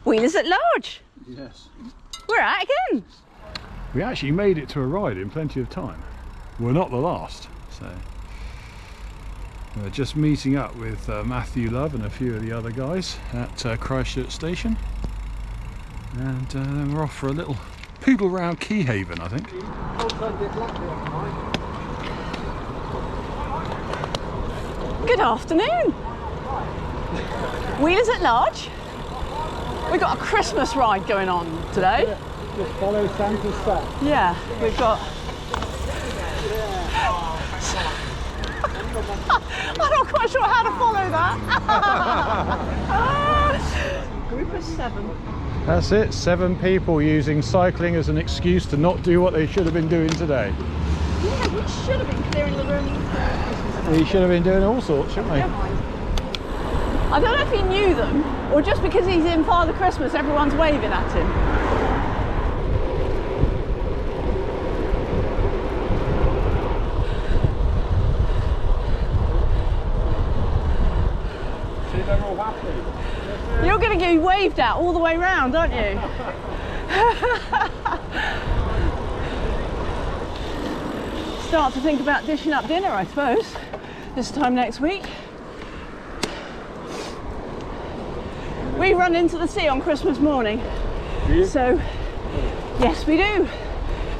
Wheelers at large. Yes. We're out again. We actually made it to a ride in plenty of time. We're not the last, so we're just meeting up with Matthew Love and a few of the other guys at Christchurch Station, and then we're off for a little poodle round Keyhaven, I think. Good afternoon. Wheelers at large. We've got a Christmas ride going on today. Just follow Santa's step. Yeah, we've got... I'm not quite sure how to follow that. Group of 7. That's it, 7 people using cycling as an excuse to not do what they should have been doing today. Yeah, we should have been clearing the room. We should have been doing all sorts, shouldn't we? I don't know if he knew them, or just because he's in Father Christmas, everyone's waving at him. See, they're all happy. You're going to get waved at all the way round, aren't you? Start to think about dishing up dinner, I suppose, this time next week. We run into the sea on Christmas morning. Do you? So, yes we do.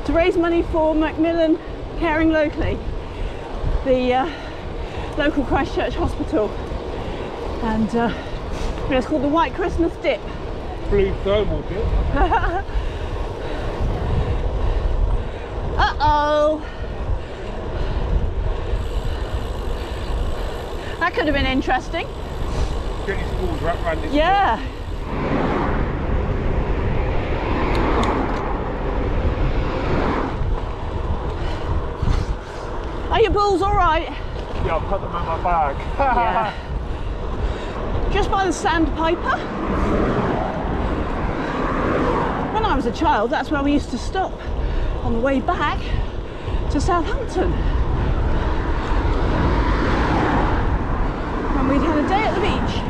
To raise money for Macmillan Caring Locally, the local Christchurch hospital. And it's called the White Christmas Dip. Blue thermal dip. Uh-oh. That could have been interesting. Get his balls wrapped around this. Yeah. Are your balls all right? Yeah, I'll put them in my bag. Yeah. Just by the sandpiper. When I was a child, that's where we used to stop on the way back to Southampton. When we'd had a day at the beach.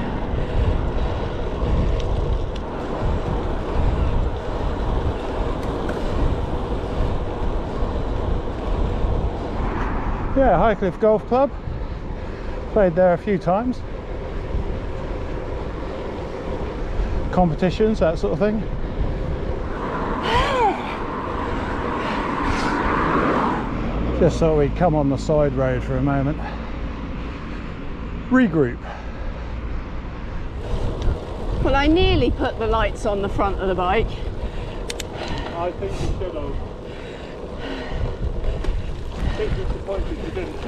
Yeah, Highcliffe Golf Club. Played there a few times. Competitions, that sort of thing. Just thought we'd come on the side road for a moment. Regroup. Well, I nearly put the lights on the front of the bike. I think you should have. I think you're disappointed you didn't.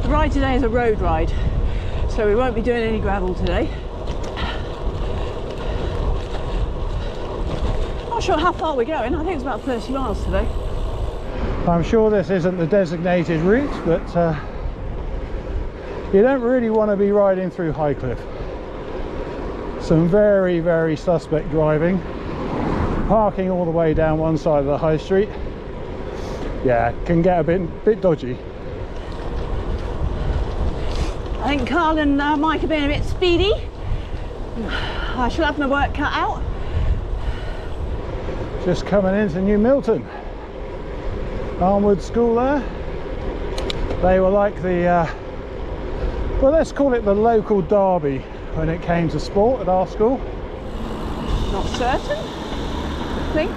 The ride today is a road ride, so we won't be doing any gravel today. Not sure how far we're going. I think it's about 30 miles today. I'm sure this isn't the designated route, but you don't really want to be riding through Highcliffe. Some very, very suspect driving. Parking all the way down one side of the high street. Yeah, can get a bit dodgy. I think Carl and Mike are being a bit speedy. I shall have my work cut out. Just coming into New Milton. Armwood School there. They were like the, well, let's call it the local derby when it came to sport at our school. Not certain. I think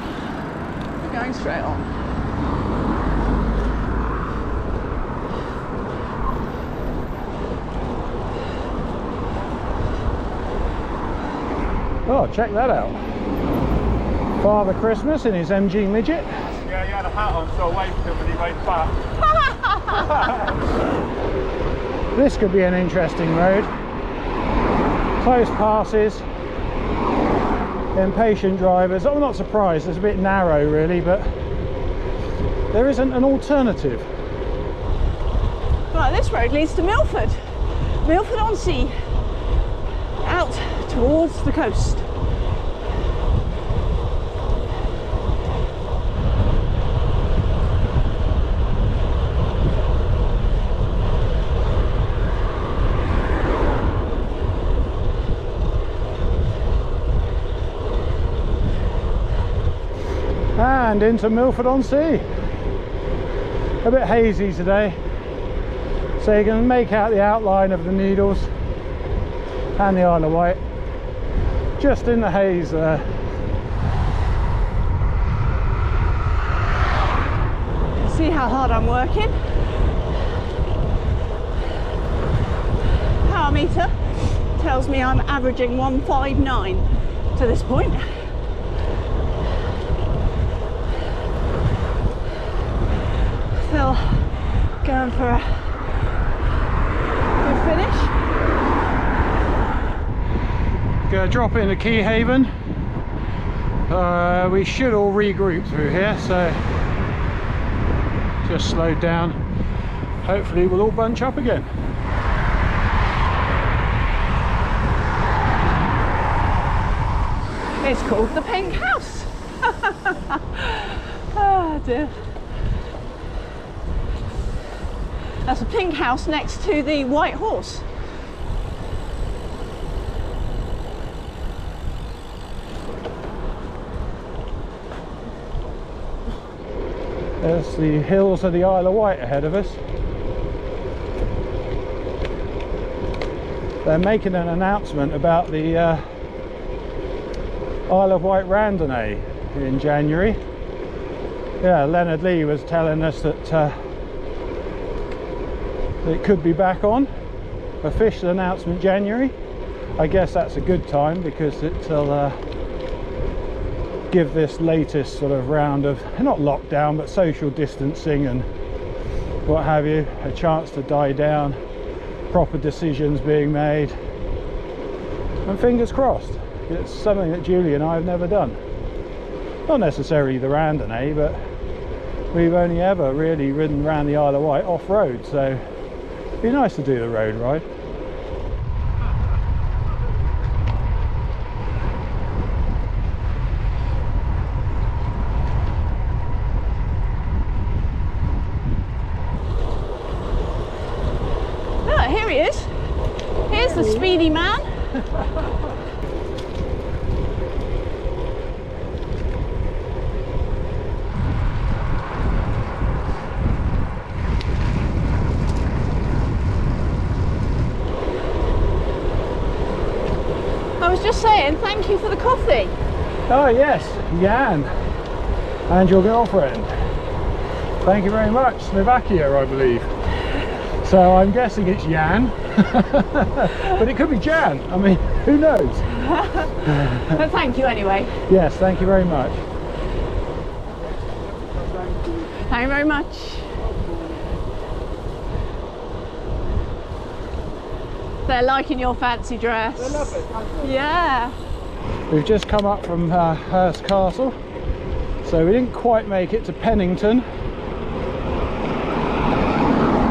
we're going straight on. Oh, check that out. Father Christmas in his MG midget. Yeah, he had a hat on, so I waved to him when he waved back. This could be an interesting road. Close passes, impatient drivers. I'm not surprised, it's a bit narrow really, but there isn't an alternative. Right, this road leads to Milford. Milford on Sea. Out towards the coast. and into Milford on Sea. A bit hazy today, so you can make out the outline of the Needles and the Isle of Wight just in the haze there. See how hard I'm working. Power meter tells me I'm averaging 159 to this point. Still going for a good finish. Gonna drop into Keyhaven. We should all regroup through here, so just slow down. Hopefully we'll all bunch up again. It's called the Pink House. Oh dear. That's a pink house next to the White Horse. There's the hills of the Isle of Wight ahead of us. They're making an announcement about the Isle of Wight randonnée in January. Yeah, Leonard Lee was telling us that it could be back on. Official announcement January. I guess that's a good time because it'll give this latest sort of round of, not lockdown, but social distancing and what have you, a chance to die down, proper decisions being made, and fingers crossed. It's something that Julie and I have never done. Not necessarily the randonnée, but we've only ever really ridden around the Isle of Wight off-road, so it'd be nice to do the road ride. Oh, here he is. Here's the speedy man. I was just saying, thank you for the coffee. Oh yes, Jan and your girlfriend. Thank you very much. Slovakia, I believe. So I'm guessing it's Jan, but it could be Jan. I mean, who knows? But thank you anyway. Yes, thank you very much. Thank you very much. They're liking your fancy dress. They love it, don't they? Yeah. We've just come up from Hurst Castle, so we didn't quite make it to Pennington,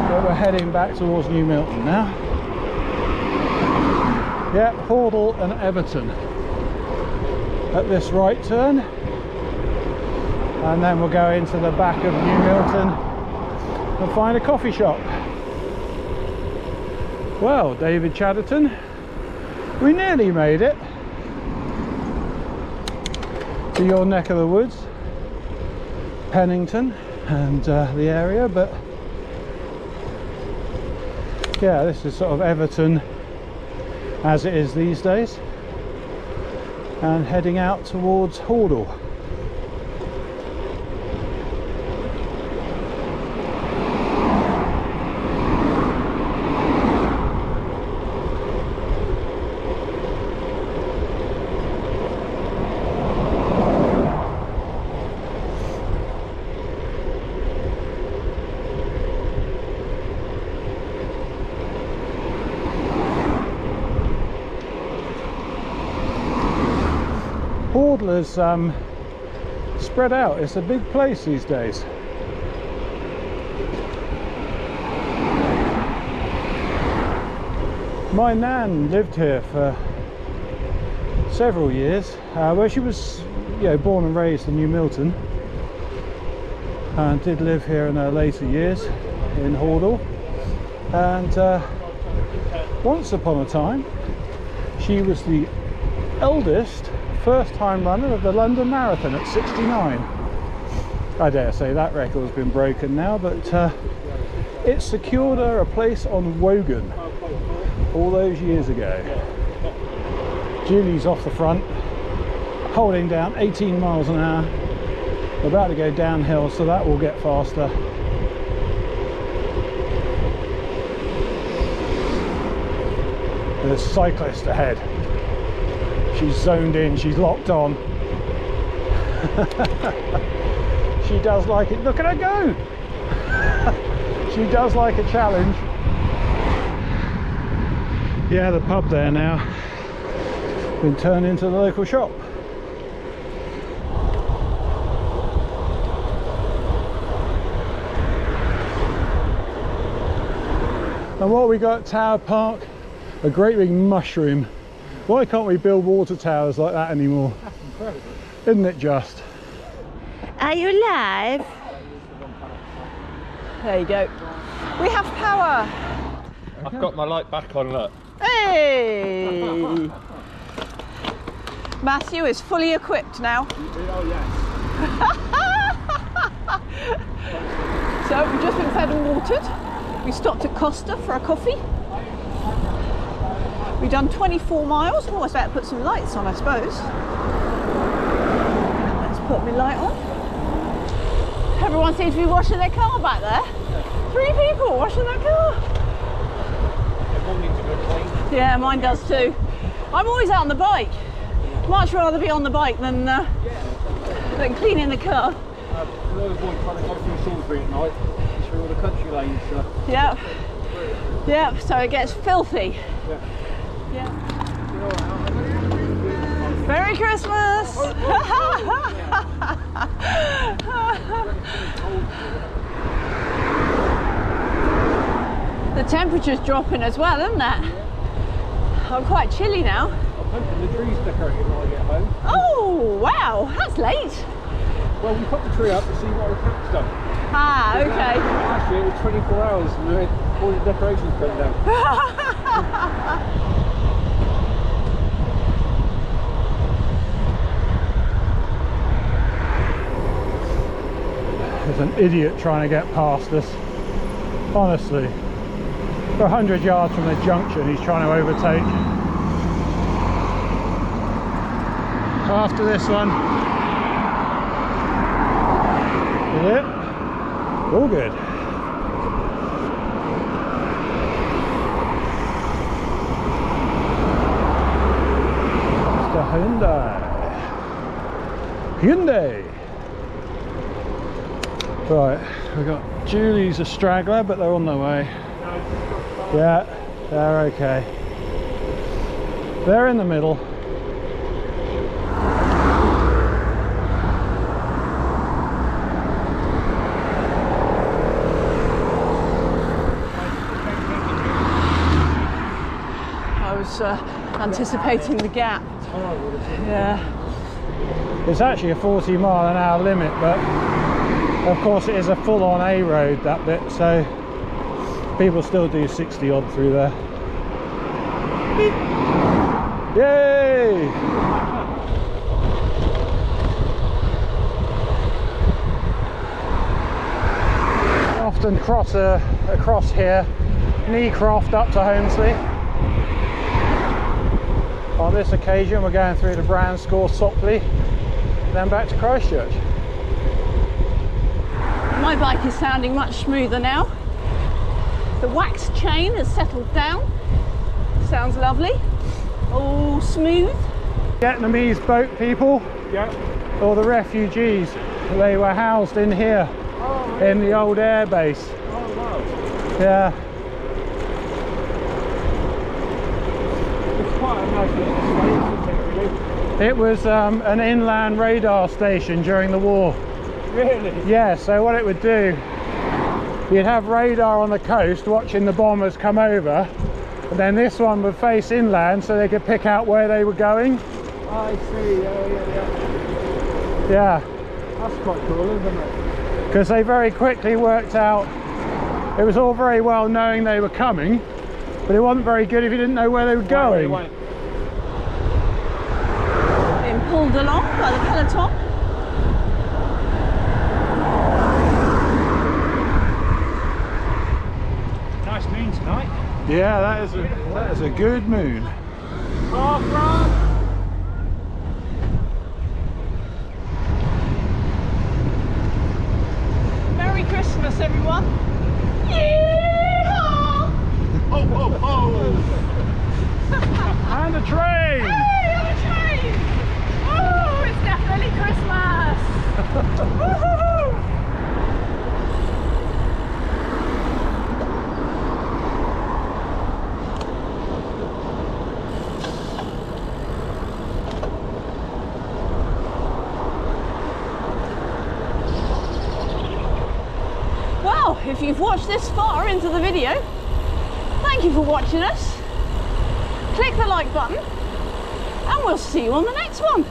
but we're heading back towards New Milton now. Yeah, Hordle and Everton at this right turn, and then we'll go into the back of New Milton and find a coffee shop. Well, David Chatterton, we nearly made it to your neck of the woods, Pennington and the area, but yeah, this is sort of Everton as it is these days, and heading out towards Hordle. Hordle is spread out. It's a big place these days. My nan lived here for several years, where she was, born and raised in New Milton, and did live here in her later years in Hordle. And once upon a time, she was the eldest first-time runner of the London Marathon at 69. I dare say that record's been broken now, but it secured her a place on Wogan all those years ago. Julie's off the front, holding down 18 miles an hour. We're about to go downhill, so that will get faster. There's a cyclist ahead. She's zoned in, she's locked on. She does like it. Look at her go! She does like a challenge. Yeah, the pub there now been turned into the local shop. And what we got at Tower Park? A great big mushroom. Why can't we build water towers like that anymore? That's incredible. Isn't it just? Are you live? There you go. We have power. I've got my light back on, look. Hey! Matthew is fully equipped now. Oh yes. So we've just been fed and watered. We stopped at Costa for a coffee. We've done 24 miles. Oh, I was about to put some lights on, I suppose. Let's put my light on. Everyone seems to be washing their car back there. 3 people washing their car. Yeah, mine does too. I'm always out on the bike. Much rather be on the bike than cleaning the car. I avoid trying to go through Salisbury at night, through all the country lanes. Yep. Yep, so it gets filthy. Yeah. Merry Christmas! The temperature's dropping as well, isn't it? I'm quite chilly now. I'm hoping the tree's decorated when I get home. Oh, wow, that's late. Well, we put the tree up to see what the camp's done. Ah, okay. Last year it was 24 hours and all the decorations come down. There's an idiot trying to get past us. Honestly. We're 100 yards from the junction, he's trying to overtake. After this one. Is it? All good. It's the Hyundai. Right, we've got Julie's a straggler, but they're on their way. Yeah, they're okay. They're in the middle. I was anticipating the gap. Yeah. It's actually a 40-mile-an-hour limit, but of course it is a full-on A road, that bit, so people still do 60 odd through there. Yay! Often cross across here, Kneecroft up to Holmesley. On this occasion we're going through the Branscore, Sopley, then back to Christchurch. My bike is sounding much smoother now. The wax chain has settled down. Sounds lovely. All smooth. Vietnamese boat people, or the refugees, they were housed in here, in the old air base. Oh wow. Yeah. It's quite a nice little space, isn't it, really? It was an inland radar station during the war. Really? Yeah, so what it would do, you'd have radar on the coast watching the bombers come over, and then this one would face inland so they could pick out where they were going. I see, yeah. Yeah. That's quite cool, isn't it? Because they very quickly worked out, it was all very well knowing they were coming, but it wasn't very good if you didn't know where they were going. Being pulled along by the peloton. Yeah, that is a good moon. Half run. Merry Christmas, everyone. Yeehaw! Ho, ho, ho! And a train! Hey, on a train! Oh, it's definitely Christmas! Woohoo! Well, if you've watched this far into the video, thank you for watching us. Click the like button and we'll see you on the next one.